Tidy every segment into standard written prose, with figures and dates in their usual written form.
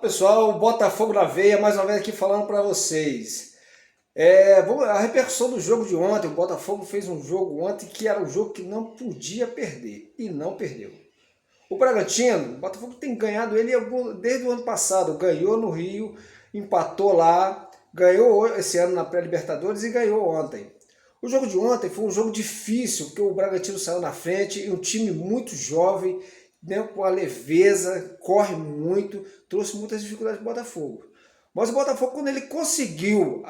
Pessoal, o Botafogo na veia, mais uma vez aqui falando para vocês. A repercussão do jogo de ontem, o Botafogo fez um jogo ontem que era um jogo que não podia perder, e não perdeu. O Bragantino, o Botafogo tem ganhado ele desde o ano passado, ganhou no Rio, empatou lá, ganhou esse ano na pré-Libertadores e ganhou ontem. O jogo de ontem foi um jogo difícil, porque o Bragantino saiu na frente e um time muito jovem, né, com a leveza, corre muito, trouxe muitas dificuldades para o Botafogo. Mas o Botafogo, quando ele conseguiu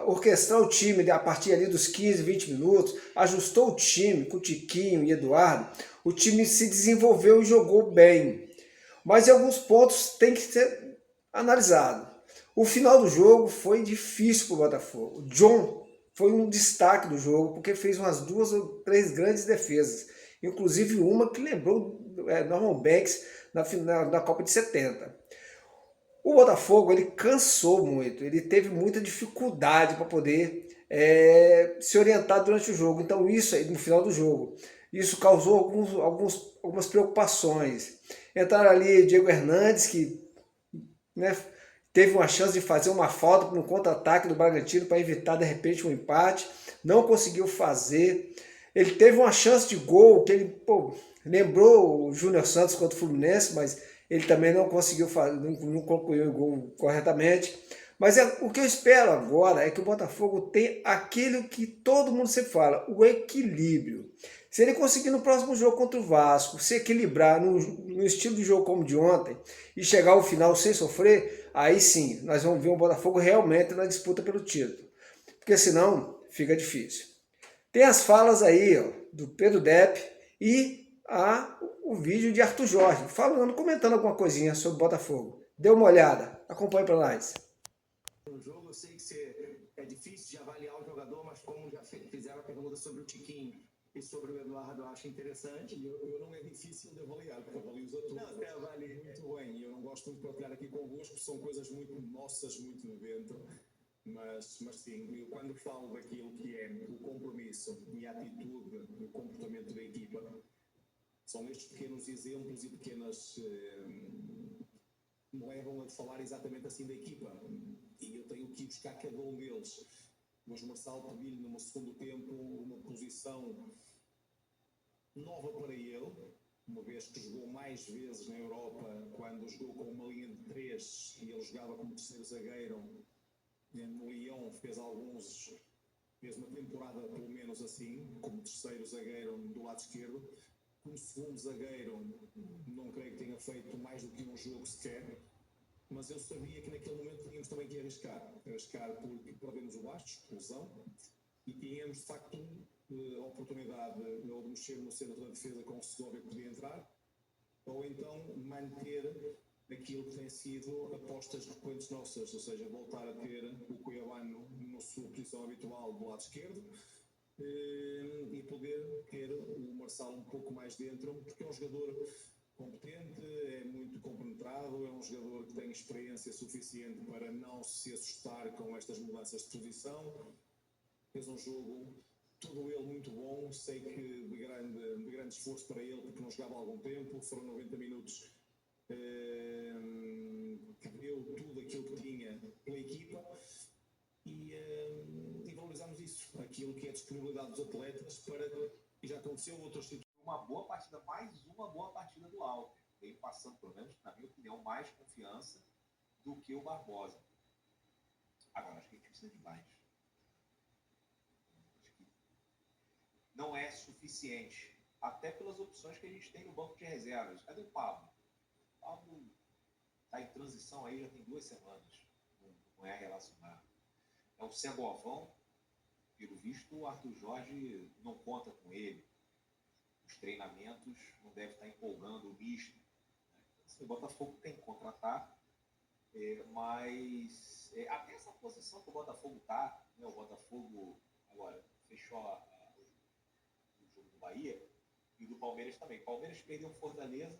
orquestrar o time a partir ali dos 15, 20 minutos, ajustou o time com o Tiquinho e Eduardo, o time se desenvolveu e jogou bem. Mas em alguns pontos tem que ser analisado. O final do jogo foi difícil para o Botafogo. O John foi um destaque do jogo, porque fez umas 2 ou 3 grandes defesas. Inclusive uma que lembrou Norman Banks na Copa de 70. O Botafogo ele cansou muito, ele teve muita dificuldade para poder se orientar durante o jogo. Então isso aí, no final do jogo, isso causou algumas preocupações. Entraram ali Diego Hernandes, que, né, teve uma chance de fazer uma falta no contra-ataque do Bragantino para evitar de repente um empate, não conseguiu fazer. Ele teve uma chance de gol que ele lembrou o Júnior Santos contra o Fluminense, mas ele também não conseguiu fazer, não concluiu o gol corretamente. Mas o que eu espero agora é que o Botafogo tenha aquilo que todo mundo sempre fala, o equilíbrio. Se ele conseguir no próximo jogo contra o Vasco se equilibrar no estilo de jogo como de ontem e chegar ao final sem sofrer, aí sim nós vamos ver o Botafogo realmente na disputa pelo título. Porque senão fica difícil. Tem as falas aí ó, do Pedro Depp e o vídeo de Arthur Jorge falando, comentando alguma coisinha sobre o Botafogo. Dê uma olhada, acompanhe para nós. No jogo, eu sei que é difícil de avaliar o jogador, mas como já fizeram a pergunta sobre o Tiquinho e sobre o Eduardo, eu acho interessante. Eu não é difícil de avaliar, porque avalio os atores. Não, até avalio muito bem, e eu não gosto muito de partilhar aqui convosco, são coisas muito nossas, muito dentro. Mas sim, eu quando falo daquilo que é o compromisso e a atitude, o comportamento da equipa, são estes pequenos exemplos e pequenas me levam a falar exatamente assim da equipa. E eu tenho que ir buscar cada um deles. Mas o Marçal pediu-lhe no segundo tempo uma posição nova para ele, uma vez que jogou mais vezes na Europa, quando jogou com uma linha de 3 e ele jogava como terceiro zagueiro. No Lyon fez uma temporada pelo menos assim, como terceiro zagueiro do lado esquerdo. Como segundo zagueiro, não creio que tenha feito mais do que um jogo sequer, mas eu sabia que naquele momento tínhamos também que arriscar porque perdemos o Bastos, lesão, e tínhamos de facto a oportunidade ou de mexer no centro da defesa com o Segovia que podia entrar, ou então manter aquilo que tem sido apostas frequentes nossas, ou seja, voltar a ter o Cuiabano na sua posição habitual do lado esquerdo e poder ter o Marçal um pouco mais dentro, porque é um jogador competente, é muito compenetrado, é um jogador que tem experiência suficiente para não se assustar com estas mudanças de posição. Fez um jogo, todo ele muito bom, sei que de grande esforço para ele, porque não jogava há algum tempo, foram 90 minutos que deu tudo aquilo que tinha pela equipa e valorizamos isso, aquilo que é a disponibilidade dos atletas para, e já aconteceu outros situações. Uma boa partida, mais uma boa partida do Alves, vem passando, pelo menos na minha opinião, mais confiança do que o Barbosa. Agora, acho que a gente precisa de mais. Acho que não é suficiente, até pelas opções que a gente tem no banco de reservas. Cadê o Pablo? O Pablo está em transição aí já tem 2 semanas, não é relacionado. É o Segovão, pelo visto o Arthur Jorge não conta com ele. Os treinamentos não devem estar empolgando o misto. O Botafogo tem que contratar, mas até essa posição que o Botafogo está, né, o Botafogo agora fechou o jogo do Bahia e do Palmeiras também. O Palmeiras perdeu o Fortaleza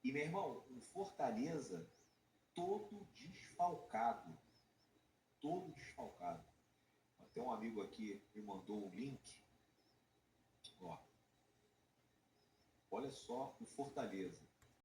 e, meu irmão, o Fortaleza todo desfalcado. Todo desfalcado. Tem um amigo aqui que me mandou um link. Ó. Olha só o Fortaleza.